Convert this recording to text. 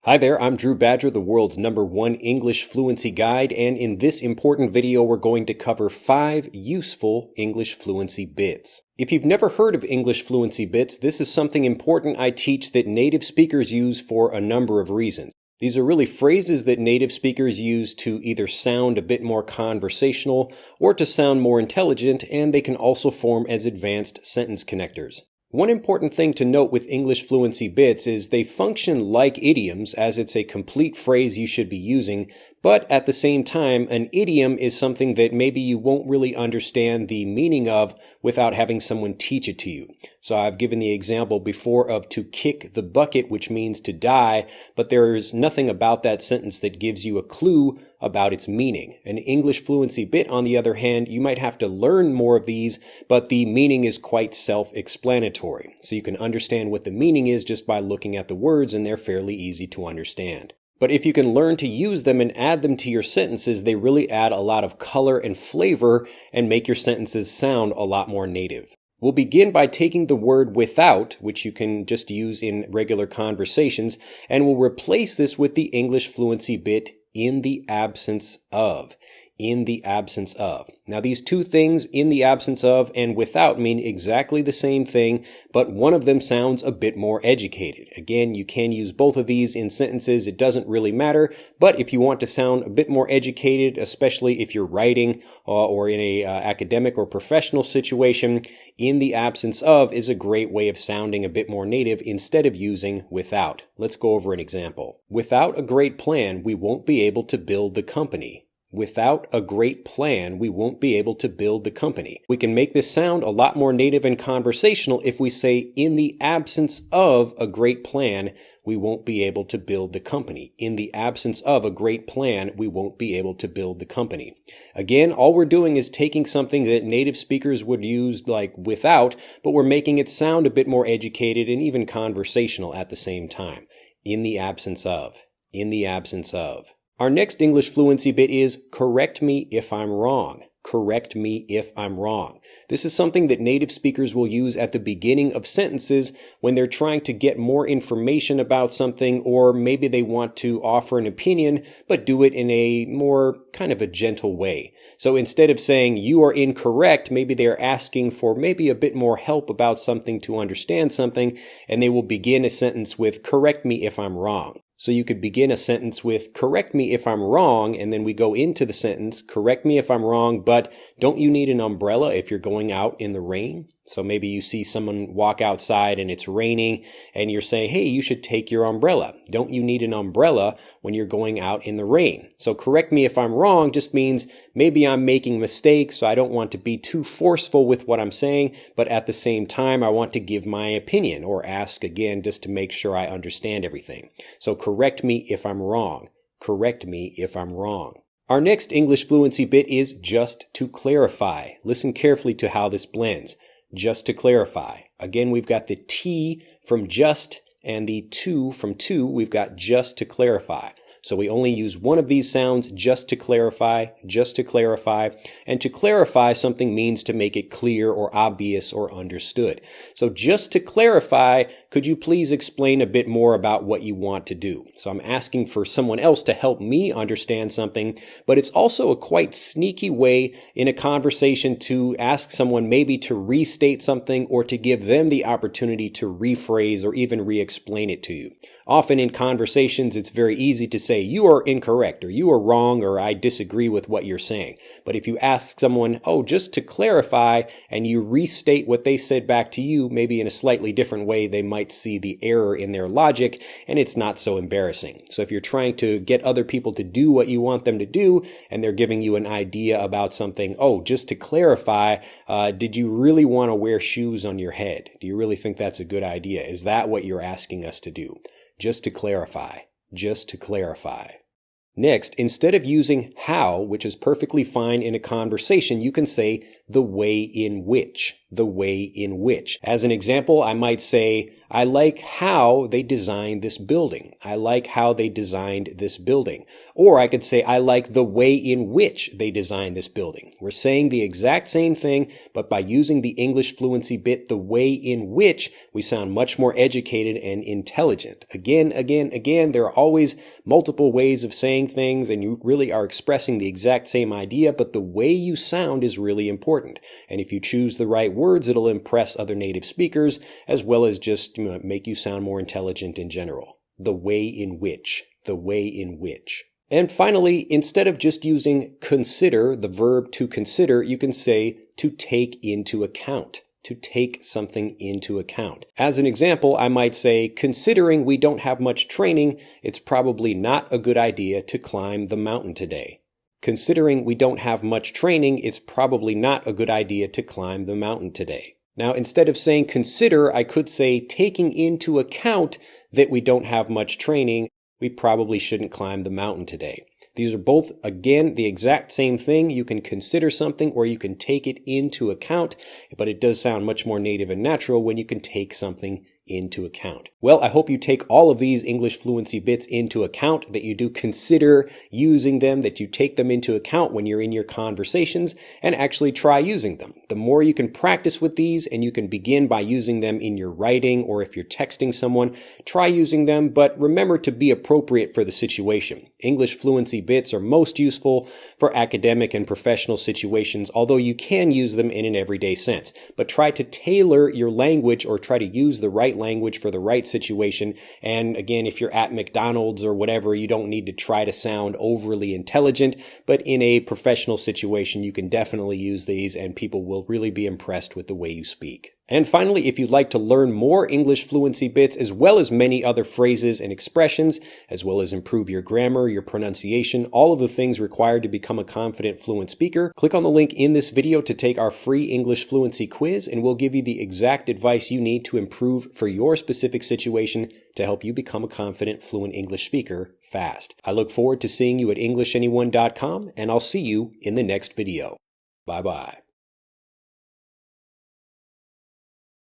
Hi there, I'm Drew Badger, the world's #1 English fluency guide, and in this important video we're going to cover 5 useful English fluency bits. If you've never heard of English fluency bits, this is something important I teach that native speakers use for a number of reasons. These are really phrases that native speakers use to either sound a bit more conversational or to sound more intelligent, and they can also form as advanced sentence connectors. One important thing to note with English fluency bits is they function like idioms, as it's a complete phrase you should be using, but at the same time, an idiom is something that maybe you won't really understand the meaning of without having someone teach it to you. So I've given the example before of to kick the bucket, which means to die, but there's nothing about that sentence that gives you a clue about its meaning. An English fluency bit, on the other hand, you might have to learn more of these, but the meaning is quite self-explanatory. So you can understand what the meaning is just by looking at the words, and they're fairly easy to understand. But if you can learn to use them and add them to your sentences, they really add a lot of color and flavor and make your sentences sound a lot more native. We'll begin by taking the word without, which you can just use in regular conversations, and we'll replace this with the English fluency bit in the absence of. In the absence of. Now these two things, in the absence of and without, mean exactly the same thing, but one of them sounds a bit more educated. Again, you can use both of these in sentences, it doesn't really matter, but if you want to sound a bit more educated, especially if you're writing or in a academic or professional situation, in the absence of is a great way of sounding a bit more native instead of using without. Let's go over an example. Without a great plan, we won't be able to build the company. Without a great plan, we won't be able to build the company. We can make this sound a lot more native and conversational if we say, in the absence of a great plan, we won't be able to build the company. In the absence of a great plan, we won't be able to build the company. Again, all we're doing is taking something that native speakers would use like without, but we're making it sound a bit more educated and even conversational at the same time. In the absence of. In the absence of. Our next English fluency bit is correct me if I'm wrong. Correct me if I'm wrong. This is something that native speakers will use at the beginning of sentences when they're trying to get more information about something, or maybe they want to offer an opinion, but do it in a more kind of a gentle way. So instead of saying you are incorrect, maybe they're asking for maybe a bit more help about something to understand something, and they will begin a sentence with correct me if I'm wrong. So you could begin a sentence with, correct me if I'm wrong, and then we go into the sentence, correct me if I'm wrong, but don't you need an umbrella if you're going out in the rain? So maybe you see someone walk outside and it's raining, and you're saying, hey, you should take your umbrella. Don't you need an umbrella when you're going out in the rain? So correct me if I'm wrong just means maybe I'm making mistakes, so I don't want to be too forceful with what I'm saying, but at the same time, I want to give my opinion or ask again just to make sure I understand everything. So correct me if I'm wrong. Correct me if I'm wrong. Our next English fluency bit is just to clarify. Listen carefully to how this blends. Just to clarify. Again, we've got the T from just and the to from to. We've got just to clarify. So we only use one of these sounds, just to clarify, just to clarify. And to clarify something means to make it clear or obvious or understood. So just to clarify, could you please explain a bit more about what you want to do? So I'm asking for someone else to help me understand something, but it's also a quite sneaky way in a conversation to ask someone maybe to restate something or to give them the opportunity to rephrase or even re-explain it to you. Often in conversations, it's very easy to say, you are incorrect, or you are wrong, or I disagree with what you're saying. But if you ask someone, oh, just to clarify, and you restate what they said back to you, maybe in a slightly different way, they might see the error in their logic, and it's not so embarrassing. So if you're trying to get other people to do what you want them to do, and they're giving you an idea about something, oh, just to clarify, did you really want to wear shoes on your head? Do you really think that's a good idea? Is that what you're asking us to do? Just to clarify. Just to clarify. Next, instead of using how, which is perfectly fine in a conversation, you can say the way in which. the way in which. As an example, I might say, I like how they designed this building. I like how they designed this building. Or I could say, I like the way in which they designed this building. We're saying the exact same thing, but by using the English fluency bit, the way in which, we sound much more educated and intelligent. Again, there are always multiple ways of saying things, and you really are expressing the exact same idea, but the way you sound is really important. And if you choose the right words, it'll impress other native speakers, as well as just make you sound more intelligent in general. The way in which. The way in which. And finally, instead of just using consider, the verb to consider, you can say to take into account. To take something into account. As an example, I might say, considering we don't have much training, it's probably not a good idea to climb the mountain today. Considering we don't have much training, it's probably not a good idea to climb the mountain today. Now, instead of saying consider, I could say taking into account that we don't have much training, we probably shouldn't climb the mountain today. These are both, again, the exact same thing. You can consider something or you can take it into account, but it does sound much more native and natural when you can take something into account. Well, I hope you take all of these English fluency bits into account, that you do consider using them, that you take them into account when you're in your conversations, and actually try using them. The more you can practice with these, and you can begin by using them in your writing, or if you're texting someone, try using them, but remember to be appropriate for the situation. English fluency bits are most useful for academic and professional situations, although you can use them in an everyday sense. But try to tailor your language, or try to use the right language for the right situation. And again, if you're at McDonald's or whatever, you don't need to try to sound overly intelligent, but in a professional situation, you can definitely use these and people will really be impressed with the way you speak. And finally, if you'd like to learn more English fluency bits, as well as many other phrases and expressions, as well as improve your grammar, your pronunciation, all of the things required to become a confident, fluent speaker, click on the link in this video to take our free English fluency quiz, and we'll give you the exact advice you need to improve for your specific situation to help you become a confident, fluent English speaker fast. I look forward to seeing you at EnglishAnyone.com, and I'll see you in the next video. Bye-bye.